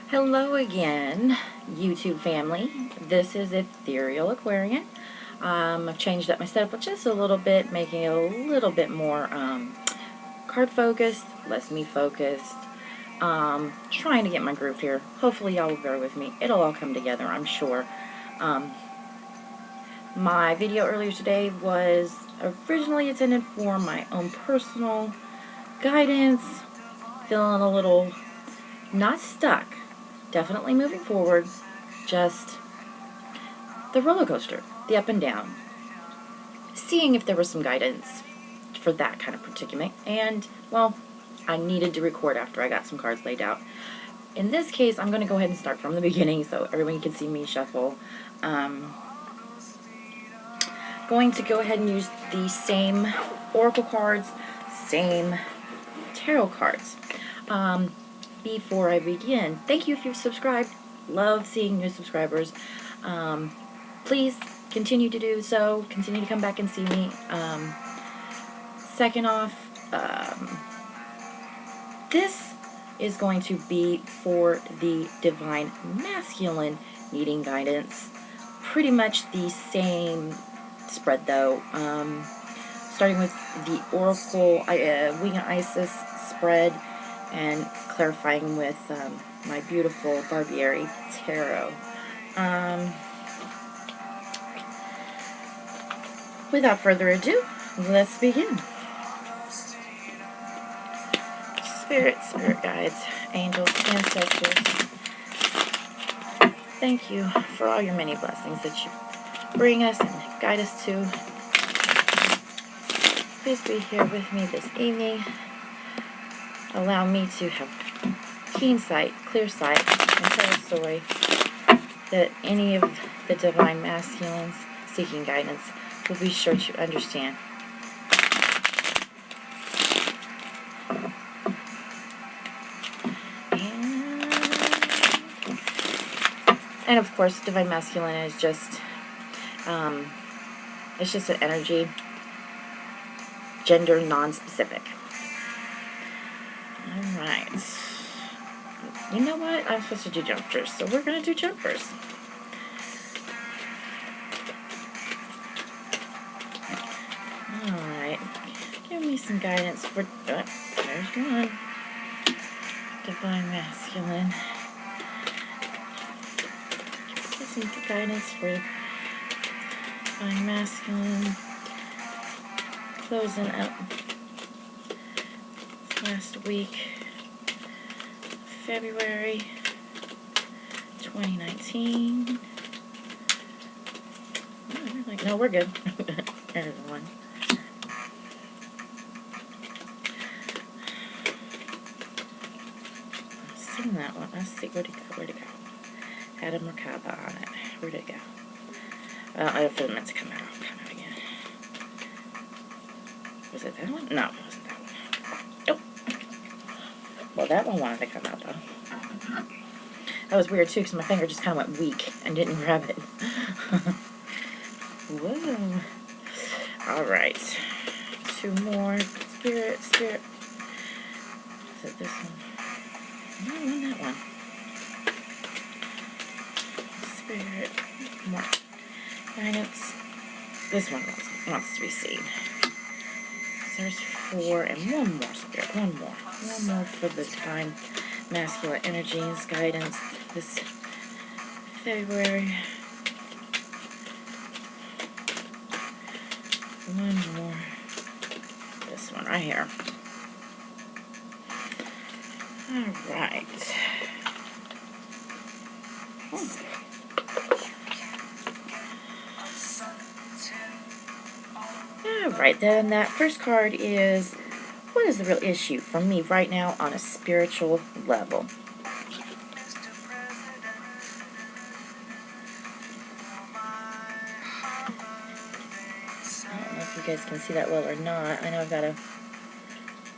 Hello again, YouTube family. This is Ethereal Aquarian. I've changed up my setup just a little bit, making it a little bit more card focused, less me focused. Trying to get my groove here. Hopefully y'all will bear with me. It'll all come together, I'm sure. My video earlier today was originally intended for my own personal guidance. Feeling a little not stuck. Definitely moving forward, just the roller coaster, the up and down. Seeing if there was some guidance for that kind of predicament, and, well, I needed to record after I got some cards laid out. In this case, I'm going to go ahead and start from the beginning so everyone can see me shuffle. Going to go ahead and use the same oracle cards, same tarot cards. Before I begin, thank you if you've subscribed. Love seeing new subscribers. Please continue to do so. Continue to come back and see me. Second off, this is going to be for the Divine Masculine needing guidance. Pretty much the same spread though. Starting with the Oracle Wing of Isis spread, and clarifying with my beautiful Barbieri Tarot. Without further ado, let's begin. Spirit guides, angels, ancestors, thank you for all your many blessings that you bring us and guide us to. Please be here with me this evening. Allow me to have keen sight, clear sight, and tell a story that any of the Divine Masculines seeking guidance will be sure to understand. And of course, Divine Masculine is just, it's just an energy, gender non-specific. Alright. You know what? I'm supposed to do jumpers, so we're going to do jumpers. Alright. Give me some guidance for... there's one. Divine Masculine. Give some guidance for Divine Masculine. Closing up last week, February 2019. Oh, like, no, we're good. There's one. I've seen that one. Let's see, where'd it go? Where'd it go? Had a Merkaba on it. Where'd it go? Well, I feel it meant to come out. Come out again. Was it that one? No, it wasn't that one. Nope. Well, that one wanted to come out, though. That was weird, too, because my finger just kind of went weak and didn't grab it. Whoa. Alright. Two more. Spirit. Is it this one? No, it wasn't that one. Spirit. More guidance. This one wants to be seen. There's four, and one more, Spirit, one more for the Divine Masculine energies guidance this February. One more, this one right here. Alright. Alright, then that first card is, what is the real issue for me right now on a spiritual level? I don't know if you guys can see that well or not. I know I've got a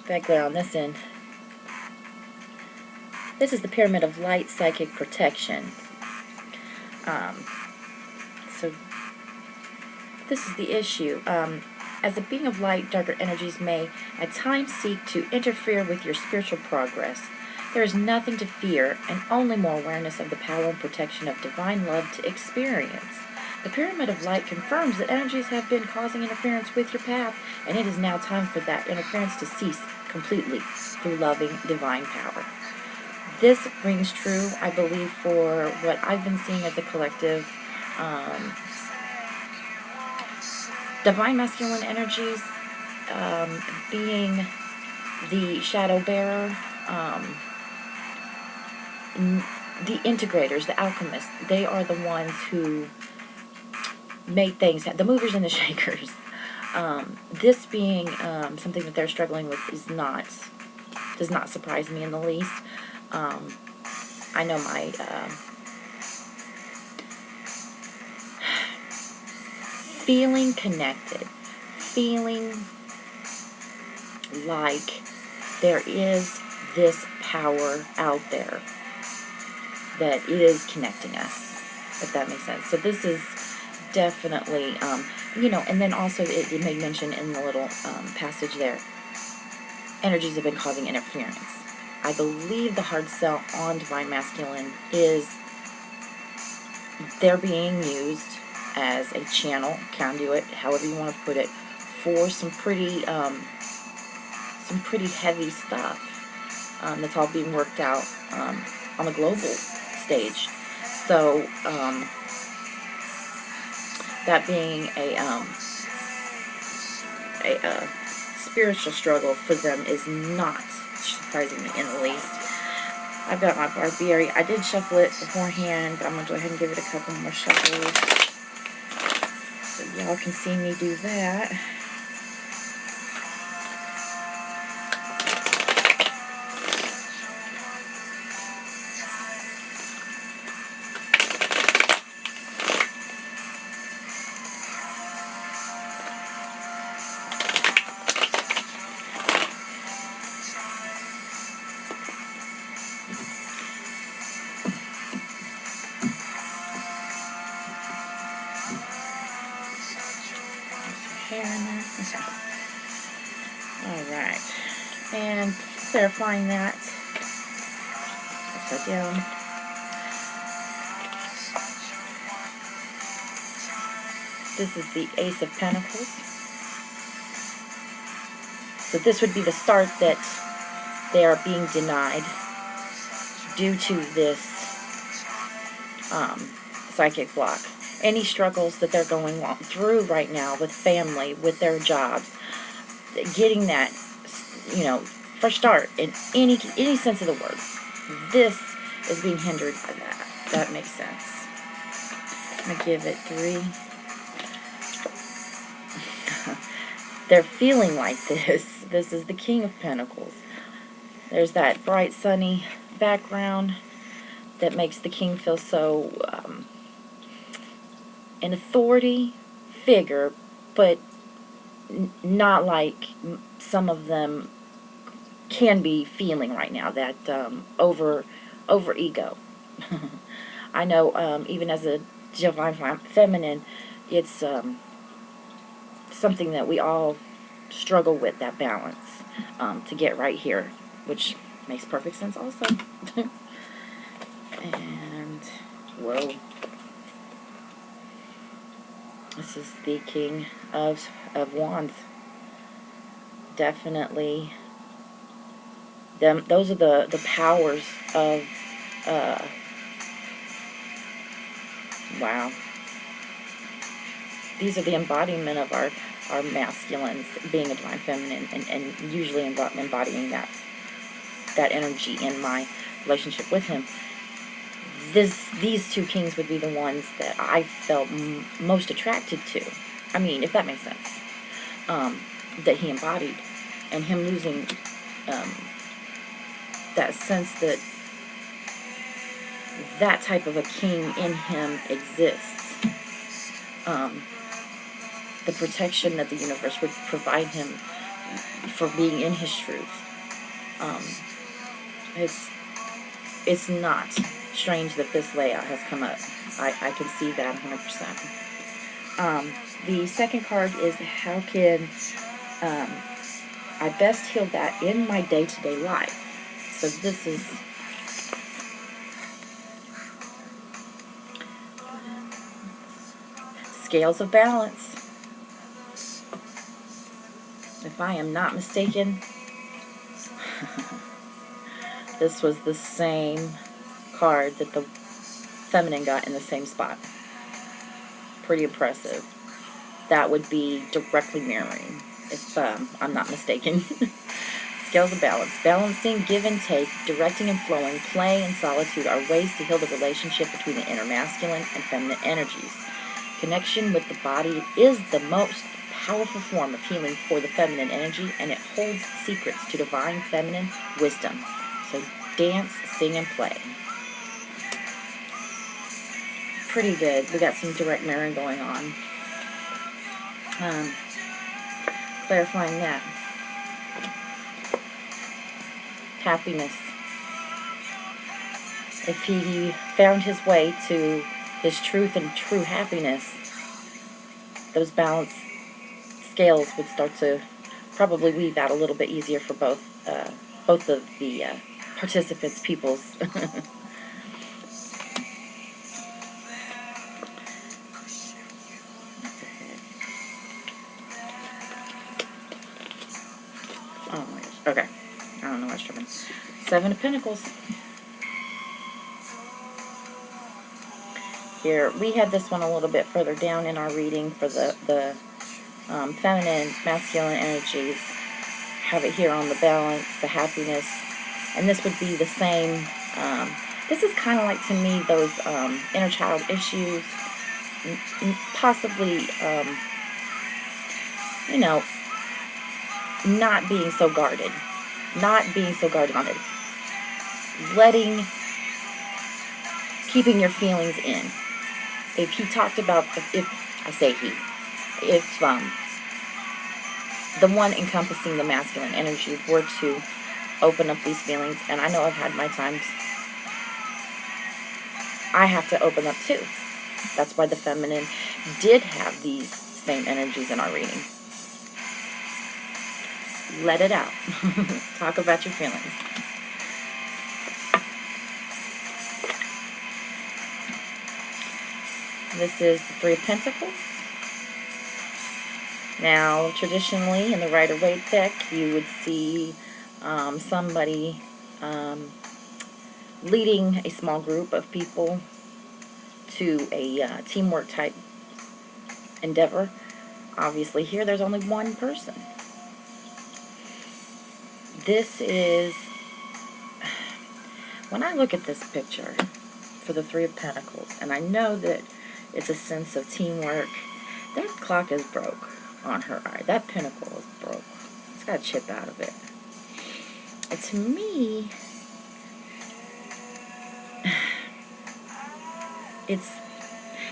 background on this end. This is the Pyramid of Light Psychic Protection. So this is the issue. As a being of light, darker energies may at times seek to interfere with your spiritual progress. There is nothing to fear and only more awareness of the power and protection of divine love to experience. The Pyramid of Light confirms that energies have been causing interference with your path, and it is now time for that interference to cease completely through loving divine power. This rings true, I believe, for what I've been seeing as a collective. Divine masculine energies, being the shadow bearer, the integrators, the alchemists, they are the ones who made things, the movers and the shakers. This being something that they're struggling with does not surprise me in the least. I know my feeling connected, feeling like there is this power out there that is connecting us, if that makes sense. So this is definitely, and then also it made mention in the little passage there, energies have been causing interference. I believe the hard sell on Divine Masculine is they're being used as a channel, conduit, however you want to put it, for some pretty heavy stuff that's all being worked out on a global stage. So that being a spiritual struggle for them is not surprising me in the least. I've got my Barbieri. I did shuffle it beforehand, but I'm going to go ahead and give it a couple more shuffles so y'all can see me do that. Alright, and clarifying that upside down. This is the Ace of Pentacles. So this would be the start that they are being denied due to this psychic block. Any struggles that they're going through right now with family, with their jobs, getting that, fresh start in any sense of the word. This is being hindered by that. That makes sense. I'm going to give it 3. They're feeling like this. This is the King of Pentacles. There's that bright, sunny background that makes the king feel so an authority figure, but not like some of them can be feeling right now, that over ego. I know even as a divine feminine, it's something that we all struggle with, that balance to get right here, which makes perfect sense also. And whoa, this is the King of Wands. Definitely those are the powers of wow. These are the embodiment of our masculines, being a divine feminine, and usually embodying that energy in my relationship with him. These two kings would be the ones that I felt most attracted to. I mean, if that makes sense. That he embodied, and him losing that sense that that type of a king in him exists. The protection that the universe would provide him for being in his truth. It's not strange that this layout has come up. I can see that 100%. The second card is, how can I best heal that in my day-to-day life? So this is scales of balance. If I am not mistaken, this was the same card that the feminine got in the same spot. Pretty impressive. That would be directly mirroring, if I'm not mistaken. Scales of balance. Balancing, give and take, directing and flowing, play and solitude are ways to heal the relationship between the inner masculine and feminine energies. Connection with the body is the most powerful form of healing for the feminine energy, and it holds secrets to divine feminine wisdom. So dance, sing, and play. Pretty good. We got some direct mirroring going on. Clarifying that. Happiness. If he found his way to his truth and true happiness, those balance scales would start to probably weave out a little bit easier for both of the participants, peoples. Oh my gosh. Okay. I don't know what's tripping. Seven of Pentacles. Here, we had this one a little bit further down in our reading for the feminine, masculine energies. Have it here on the balance, the happiness. And this would be the same. This is kind of like, to me, those inner child issues. Possibly, you know, not being so guarded. Not being so guarded on it. Keeping your feelings in. If he talked about, if the one encompassing the masculine energy were to open up these feelings, and I know I've had my times, I have to open up too. That's why the feminine did have these same energies in our reading. Let it out. Talk about your feelings. This is the Three of Pentacles. Now, traditionally, in the Rider-Waite deck, you would see somebody leading a small group of people to a teamwork type endeavor. Obviously, here there's only one person. This is, when I look at this picture for the Three of Pentacles, and I know that it's a sense of teamwork, that clock is broke on her eye. That pentacle is broke. It's got a chip out of it. And to me, it's,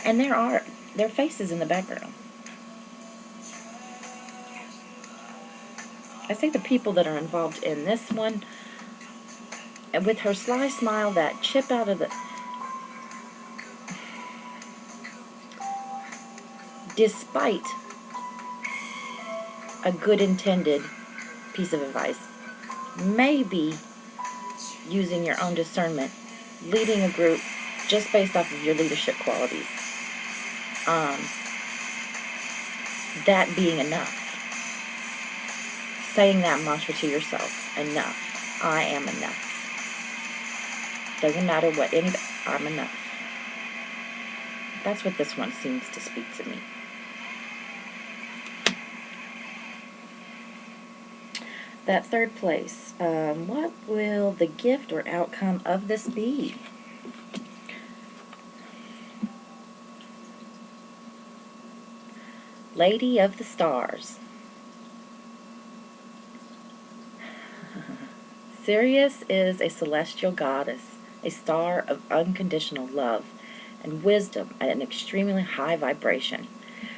and there are faces in the background. I think the people that are involved in this one, and with her sly smile, that chip out of the, despite a good intended piece of advice, maybe using your own discernment, leading a group just based off of your leadership qualities, that being enough. Saying that mantra to yourself, enough. I am enough. Doesn't matter what anybody, I'm enough. That's what this one seems to speak to me. That third place, what will the gift or outcome of this be? Lady of the Stars. Sirius is a celestial goddess, a star of unconditional love and wisdom at an extremely high vibration.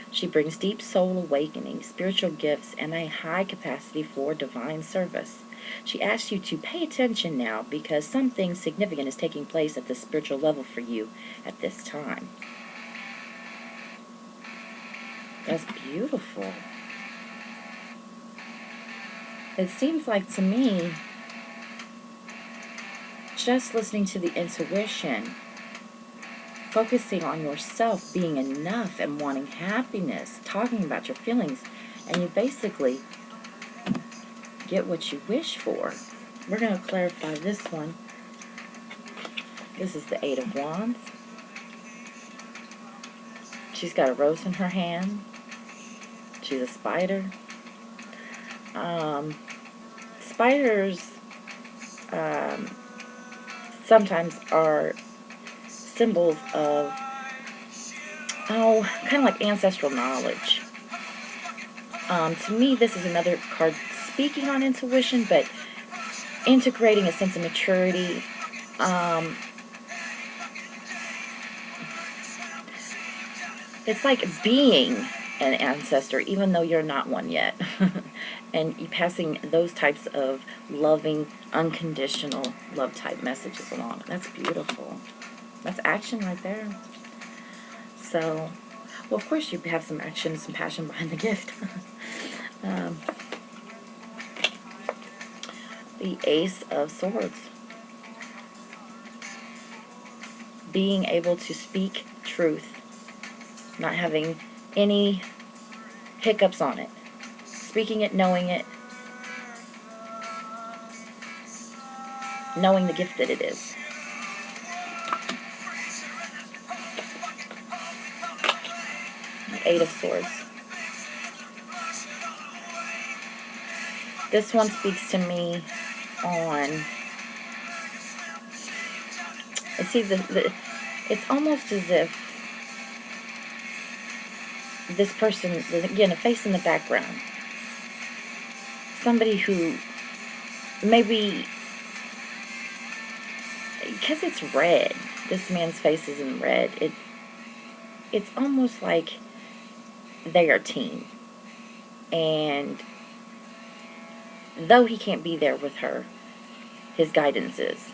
She brings deep soul awakening, spiritual gifts, and a high capacity for divine service. She asks you to pay attention now because something significant is taking place at the spiritual level for you at this time. That's beautiful. It seems like to me just listening to the intuition, focusing on yourself, being enough and wanting happiness, talking about your feelings, and you basically get what you wish for. We're going to clarify this one. This is the Eight of Wands. She's got a rose in her hand. She's a spider. Spiders sometimes are symbols of, kind of like ancestral knowledge. To me, this is another card speaking on intuition, but integrating a sense of maturity. It's like being an ancestor, even though you're not one yet. And you passing those types of loving, unconditional love type messages along. That's beautiful. That's action right there. So, well, of course you have some action, some passion behind the gift. The Ace of Swords. Being able to speak truth. Not having any hiccups on it. Speaking it, knowing it. Knowing the gift that it is. The Eight of Swords. This one speaks to me on, I see it's almost as if this person, again, a face in the background, somebody who maybe, because it's red, this man's face is in red, it's almost like they are a team. And though he can't be there with her, his guidance is.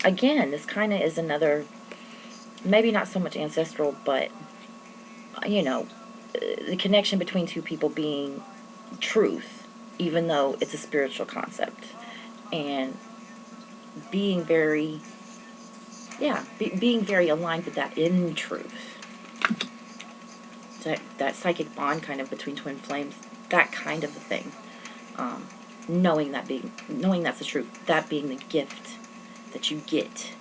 Again, this kind of is another, maybe not so much ancestral, but, you know, the connection between two people being truth, even though it's a spiritual concept. And being very, being very aligned with that in truth. That psychic bond kind of between twin flames, that kind of a thing. Knowing that's the truth, that being the gift that you get.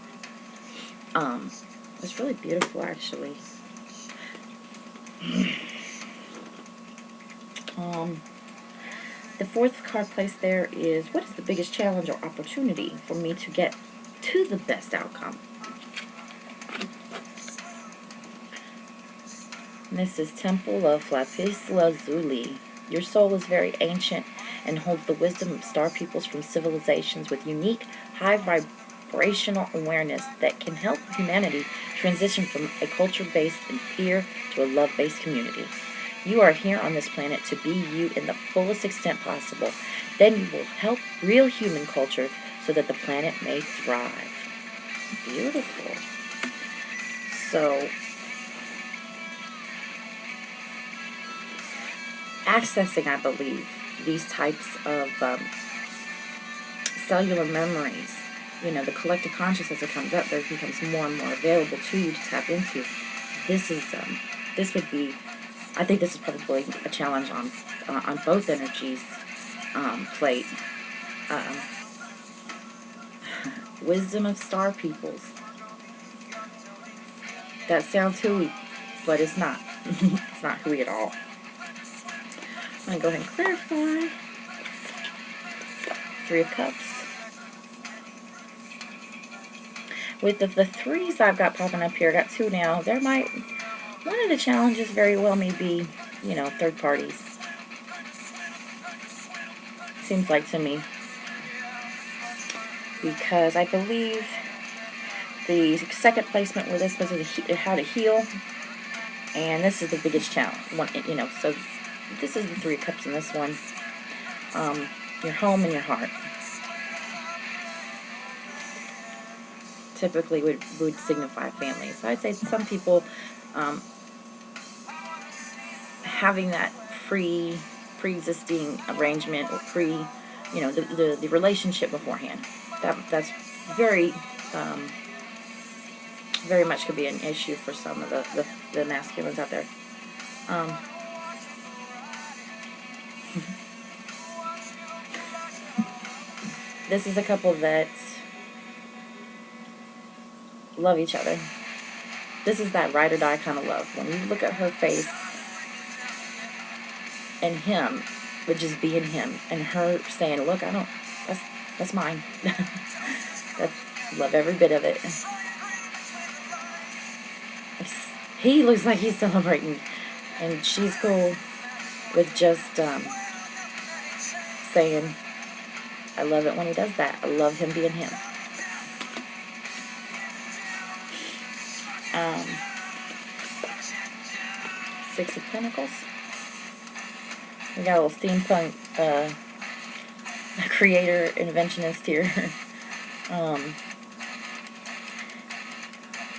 It's really beautiful, actually. The fourth card placed there is, what is the biggest challenge or opportunity for me to get to the best outcome? And this is Temple of Lapis Lazuli. Your soul is very ancient and holds the wisdom of star peoples from civilizations with unique, high vibrational awareness that can help humanity transition from a culture based in fear to a love-based community. You are here on this planet to be you in the fullest extent possible. Then you will help real human culture so that the planet may thrive. Beautiful. So, accessing, I believe, these types of cellular memories, you know, the collective consciousness that comes up, there becomes more and more available to you to tap into. This is, this would be, I think this is probably a challenge on both energies plate. Wisdom of star peoples. That sounds hooey, but it's not. It's not hooey at all. I'm going to go ahead and clarify. Three of Cups. With the threes I've got popping up here, I got two now. There might, one of the challenges very well may be, you know, third parties. Seems like to me. Because I believe the second placement with this was how to heal. And this is the biggest challenge. You know, so this is the Three of Cups in this one. Your home and your heart. Typically would signify family. So I'd say some people having that pre-existing arrangement or you know, the relationship beforehand. That's very, um, very much could be an issue for some of the masculines out there. Um, this is a couple that love each other. This is that ride or die kind of love. When you look at her face and him, would just being him, and her saying, "Look, I don't. That's mine. That's love every bit of it." He looks like he's celebrating, and she's cool with just saying, "I love it when he does that. I love him being him." Um, Six of Pentacles. We got a little steampunk creator, inventionist here.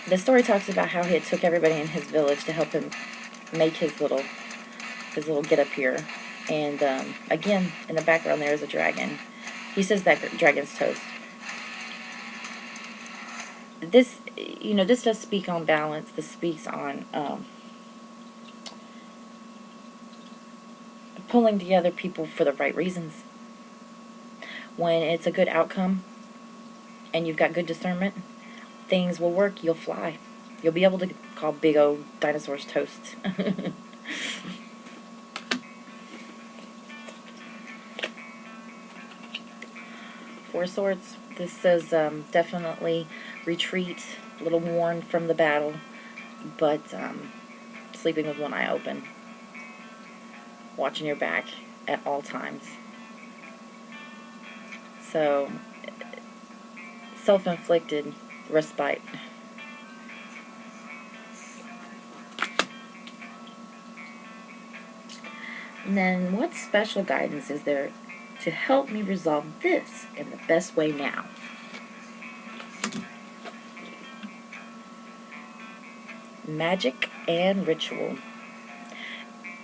The story talks about how he took everybody in his village to help him make his little get up here. And again, in the background there is a dragon. He says that dragon's toast. This, you know, this does speak on balance. This speaks on pulling together people for the right reasons. When it's a good outcome and you've got good discernment, things will work. You'll fly. You'll be able to call big old dinosaurs toast. Four Swords. This says definitely retreat, a little worn from the battle, but sleeping with one eye open. Watching your back at all times. So, self-inflicted respite. And then, what special guidance is there to help me resolve this in the best way now? Magic and ritual.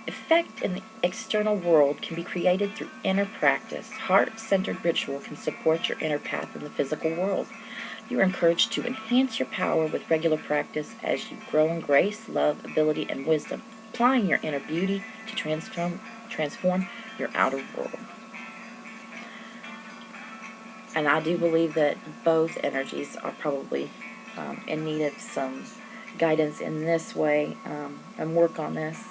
Effect in the external world can be created through inner practice. Heart-centered ritual can support your inner path in the physical world. You are encouraged to enhance your power with regular practice as you grow in grace, love, ability, and wisdom, applying your inner beauty to transform your outer world. And I do believe that both energies are probably in need of some guidance in this way, and work on this.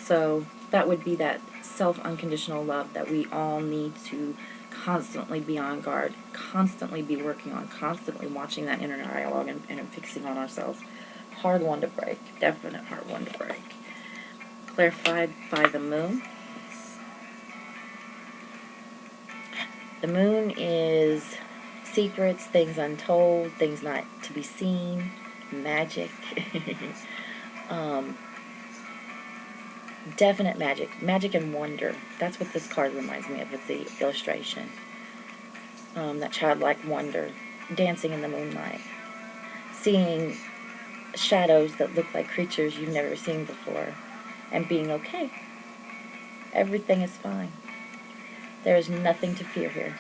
So that would be that self-unconditional love that we all need to constantly be on guard, constantly be working on, constantly watching that inner dialogue and fixing on ourselves. Hard one to break. Definite hard one to break. Clarified by the moon. The moon is secrets, things untold, things not to be seen, magic. Definite magic and wonder. That's what this card reminds me of with the illustration. That childlike wonder, dancing in the moonlight, seeing shadows that look like creatures you've never seen before, and being okay. Everything is fine. There is nothing to fear here.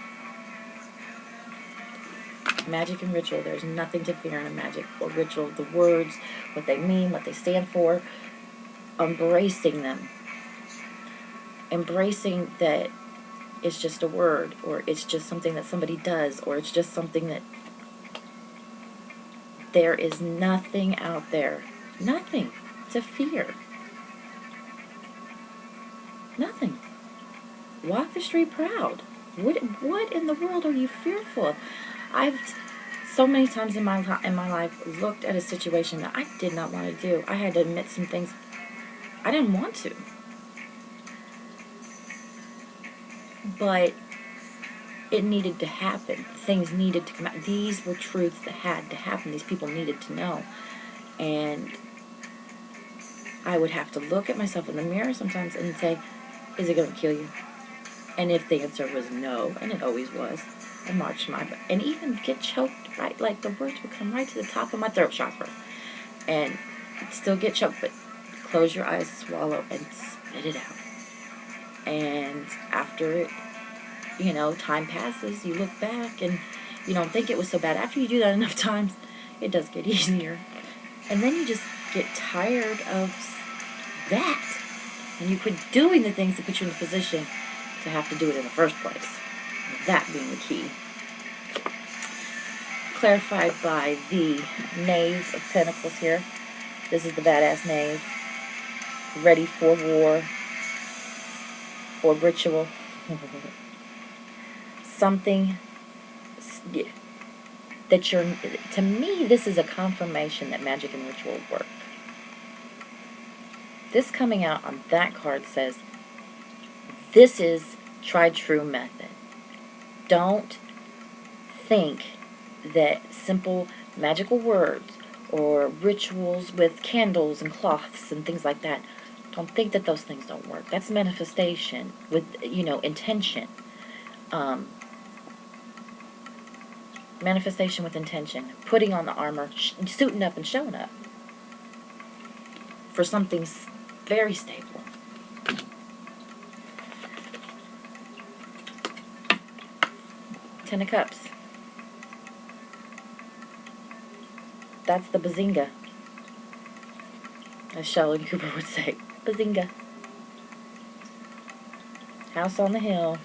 Magic and ritual, there's nothing to fear in a magic or ritual. The words, what they mean, what they stand for, embracing them. Embracing that it's just a word, or it's just something that somebody does, or it's just something that there is nothing out there. Nothing to fear. Nothing. Walk the street proud. What in the world are you fearful of? I've so many times in my life looked at a situation that I did not want to do. I had to admit some things I didn't want to. But it needed to happen. Things needed to come out. These were truths that had to happen. These people needed to know. And I would have to look at myself in the mirror sometimes and say, is it going to kill you? And if the answer was no, and it always was, I marched my butt. And even get choked, right? Like the words would come right to the top of my throat chakra. And still get choked, but close your eyes, swallow, and spit it out. And after, you know, time passes, you look back and you don't think it was so bad. After you do that enough times, it does get easier. And then you just get tired of that. And you quit doing the things that put you in the position to have to do it in the first place. That being the key. Clarified by the Knave of Pentacles here. This is the badass knave. Ready for war or ritual. Something that you're, to me, this is a confirmation that magic and ritual work. This coming out on that card says, this is tried true method. Don't think that simple magical words or rituals with candles and cloths and things like that, don't think that those things don't work. That's manifestation with, you know, intention. Manifestation with intention. Putting on the armor, suiting up and showing up for something very stable. Ten of Cups. That's the bazinga, as Sheldon Cooper would say. Bazinga. House on the hill.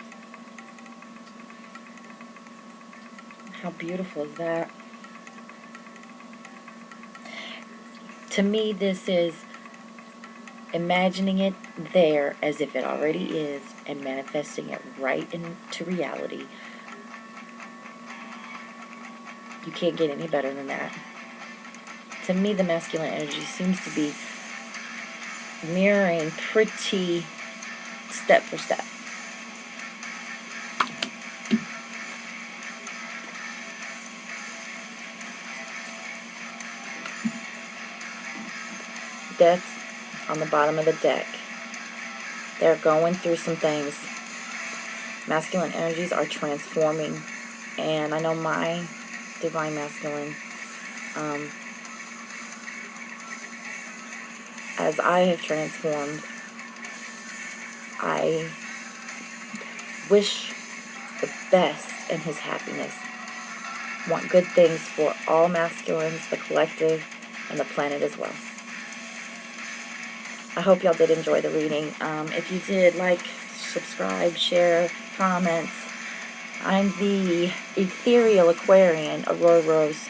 How beautiful is that? To me, this is imagining it there as if it already is and manifesting it right into reality. You can't get any better than that. To me, the masculine energy seems to be mirroring pretty step for step. Death on the bottom of the deck. They're going through some things. Masculine energies are transforming. And I know my divine masculine, as I have transformed, I wish the best in his happiness. Want good things for all masculines, the collective, and the planet as well. I hope y'all did enjoy the reading. If you did, like, subscribe, share, comments. I'm the Ethereal Aquarian, Aurora Rose.